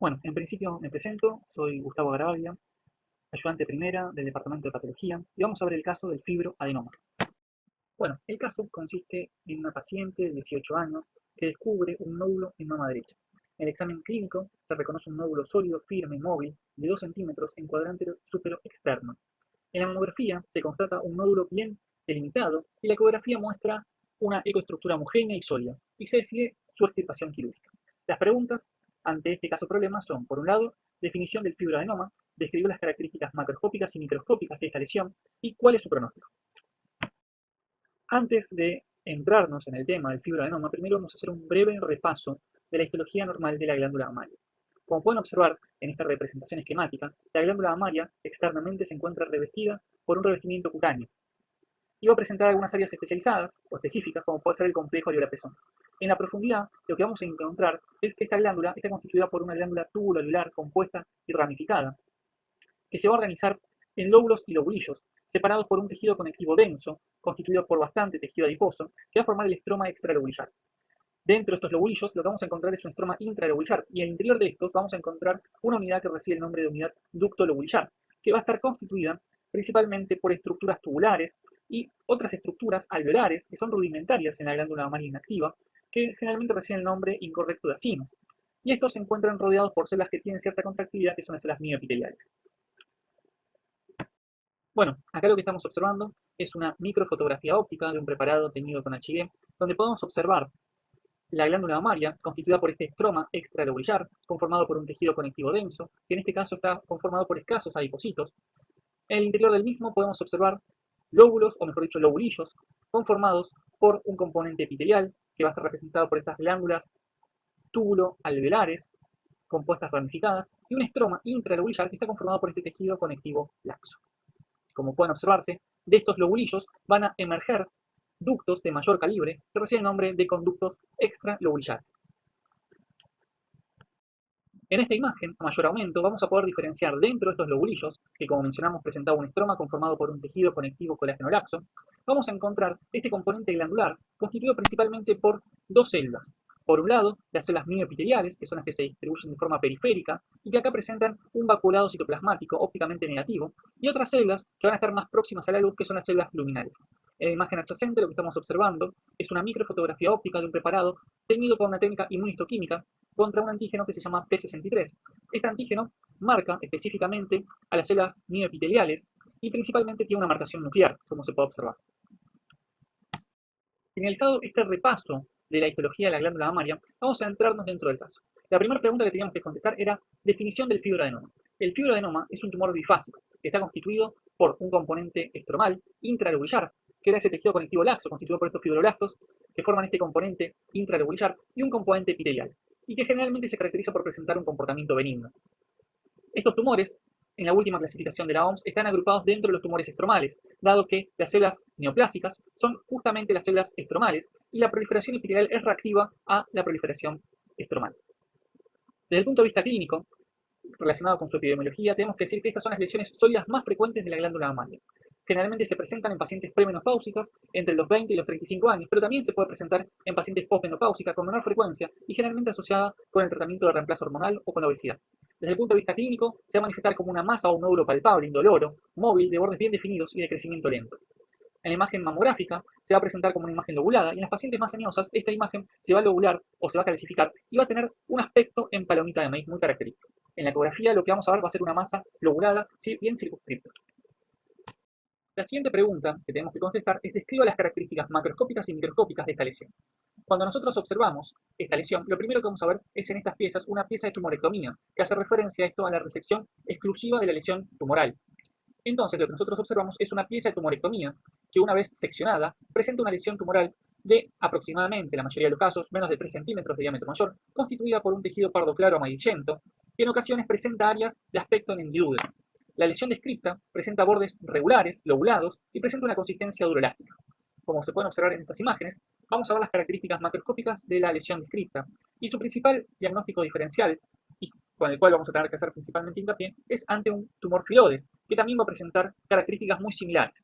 Bueno, en principio me presento, soy Gustavo Garavaglia, ayudante primera del Departamento de Patología, y vamos a ver el caso del fibroadenoma. Bueno, el caso consiste en una paciente de 18 años que descubre un nódulo en mama derecha. En el examen clínico se reconoce un nódulo sólido, firme, móvil, de 2 centímetros en cuadrante súpero externo. En la mamografía se constata un nódulo bien delimitado y la ecografía muestra una ecoestructura homogénea y sólida, y se decide su extirpación quirúrgica. Las preguntas ante este caso problema son, por un lado, definición del fibroadenoma, describir las características macroscópicas y microscópicas de esta lesión y cuál es su pronóstico. Antes de entrarnos en el tema del fibroadenoma, primero vamos a hacer un breve repaso de la histología normal de la glándula mamaria. Como pueden observar en esta representación esquemática, la glándula mamaria externamente se encuentra revestida por un revestimiento cutáneo y va a presentar algunas áreas especializadas o específicas, como puede ser el complejo alveolar-pezón. En la profundidad, lo que vamos a encontrar es que esta glándula está constituida por una glándula tubular compuesta y ramificada, que se va a organizar en lóbulos y lobulillos, separados por un tejido conectivo denso, constituido por bastante tejido adiposo, que va a formar el estroma extralobulillar. Dentro de estos lobulillos lo que vamos a encontrar es un estroma intralobulillar, y al interior de estos vamos a encontrar una unidad que recibe el nombre de unidad ducto lobulillar, que va a estar constituida principalmente por estructuras tubulares y otras estructuras alveolares que son rudimentarias en la glándula mamaria inactiva, que generalmente reciben el nombre incorrecto de acinos. Y estos se encuentran rodeados por células que tienen cierta contractilidad, que son las células mioepiteliales. Bueno, acá lo que estamos observando es una microfotografía óptica de un preparado teñido con HIV, donde podemos observar la glándula mamaria, constituida por este estroma extralobulillar, conformado por un tejido conectivo denso, que en este caso está conformado por escasos adipocitos. En el interior del mismo podemos observar lóbulos, o mejor dicho, lobulillos, conformados por un componente epitelial, que va a estar representado por estas glándulas túbulo-alveolares, compuestas ramificadas, y un estroma intralobulillar que está conformado por este tejido conectivo laxo. Como pueden observarse, de estos lobulillos van a emerger ductos de mayor calibre que reciben el nombre de conductos extralobulillares. En esta imagen, a mayor aumento, vamos a poder diferenciar dentro de estos lobulillos, que como mencionamos presentaba un estroma conformado por un tejido conectivo colágeno laxo, vamos a encontrar este componente glandular constituido principalmente por dos células. Por un lado, las células mioepiteliales, que son las que se distribuyen de forma periférica y que acá presentan un vacuolado citoplasmático ópticamente negativo, y otras células que van a estar más próximas a la luz, que son las células luminales. En la imagen adyacente lo que estamos observando es una microfotografía óptica de un preparado teñido con una técnica inmunistoquímica contra un antígeno que se llama P63. Este antígeno marca específicamente a las células mioepiteliales y principalmente tiene una marcación nuclear, como se puede observar. Finalizado este repaso de la histología de la glándula mamaria, vamos a entrarnos dentro del caso. La primera pregunta que teníamos que contestar era definición del fibroadenoma. El fibroadenoma es un tumor bifásico que está constituido por un componente estromal intralobulillar, que era ese tejido conectivo laxo constituido por estos fibroblastos que forman este componente intralobulillar, y un componente epitelial, y que generalmente se caracteriza por presentar un comportamiento benigno. Estos tumores, en la última clasificación de la OMS, están agrupados dentro de los tumores estromales, dado que las células neoplásicas son justamente las células estromales y la proliferación epitelial es reactiva a la proliferación estromal. Desde el punto de vista clínico, relacionado con su epidemiología, tenemos que decir que estas son las lesiones sólidas más frecuentes de la glándula mamaria. Generalmente se presentan en pacientes premenopáusicas entre los 20 y los 35 años, pero también se puede presentar en pacientes posmenopáusicas con menor frecuencia y generalmente asociada con el tratamiento de reemplazo hormonal o con la obesidad. Desde el punto de vista clínico, se va a manifestar como una masa o un nódulo palpable, indoloro, móvil, de bordes bien definidos y de crecimiento lento. En la imagen mamográfica se va a presentar como una imagen lobulada, y en las pacientes más añosas esta imagen se va a lobular o se va a calcificar y va a tener un aspecto en palomita de maíz muy característico. En la ecografía lo que vamos a ver va a ser una masa lobulada bien circunscripta. La siguiente pregunta que tenemos que contestar es: describa las características macroscópicas y microscópicas de esta lesión. Cuando nosotros observamos esta lesión, lo primero que vamos a ver es en estas piezas una pieza de tumorectomía, que hace referencia a esto, a la resección exclusiva de la lesión tumoral. Entonces, lo que nosotros observamos es una pieza de tumorectomía que, una vez seccionada, presenta una lesión tumoral de aproximadamente, en la mayoría de los casos, menos de 3 centímetros de diámetro mayor, constituida por un tejido pardo claro amarillento, que en ocasiones presenta áreas de aspecto en hendidura. La lesión descripta presenta bordes regulares, lobulados, y presenta una consistencia duroelástica. Como se pueden observar en estas imágenes, vamos a ver las características macroscópicas de la lesión descripta, y su principal diagnóstico diferencial, y con el cual vamos a tener que hacer principalmente hincapié, es ante un tumor filodes, que también va a presentar características muy similares.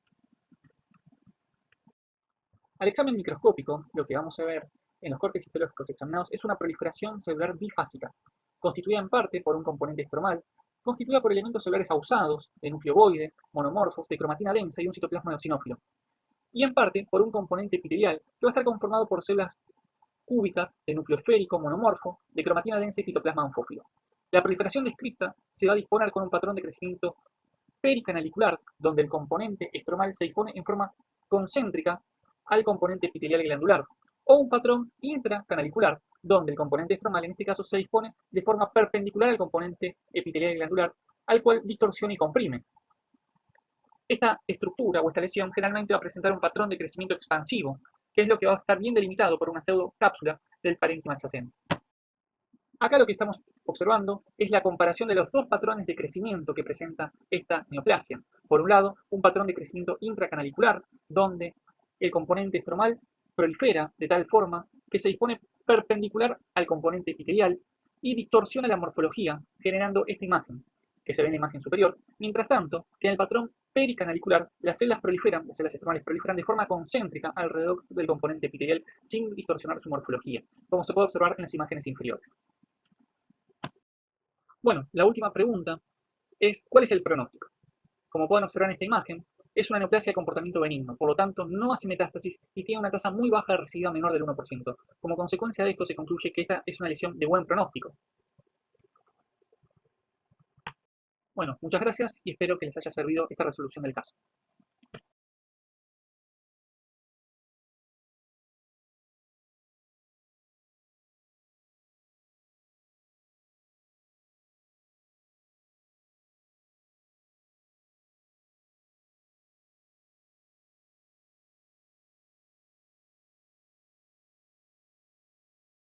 Al examen microscópico, lo que vamos a ver en los cortes histológicos examinados es una proliferación celular bifásica. constituida en parte por un componente estromal, constituida por elementos celulares ausados, de núcleo ovoide, monomorfos, de cromatina densa y un citoplasma eosinófilo, y en parte por un componente epitelial que va a estar conformado por células cúbicas de núcleo esférico monomorfo, de cromatina densa y citoplasma onfófilo. La proliferación descrita se va a disponer con un patrón de crecimiento pericanalicular, donde el componente estromal se dispone en forma concéntrica al componente epitelial glandular, o un patrón intracanalicular, donde el componente estromal en este caso se dispone de forma perpendicular al componente epitelial glandular, al cual distorsiona y comprime. Esta estructura o esta lesión generalmente va a presentar un patrón de crecimiento expansivo, que es lo que va a estar bien delimitado por una pseudocápsula del parénquima adyacente. Acá lo que estamos observando es la comparación de los dos patrones de crecimiento que presenta esta neoplasia. Por un lado, un patrón de crecimiento intracanalicular, donde el componente estromal prolifera de tal forma que se dispone perpendicular al componente epitelial y distorsiona la morfología, generando esta imagen, que se ve en la imagen superior. Mientras tanto, que en el patrón pericanalicular, las células estromales proliferan de forma concéntrica alrededor del componente epitelial sin distorsionar su morfología, como se puede observar en las imágenes inferiores. Bueno, la última pregunta es, ¿cuál es el pronóstico? Como pueden observar en esta imagen, es una neoplasia de comportamiento benigno, por lo tanto no hace metástasis y tiene una tasa muy baja de recidiva menor del 1%. Como consecuencia de esto se concluye que esta es una lesión de buen pronóstico. Bueno, muchas gracias y espero que les haya servido esta resolución del caso.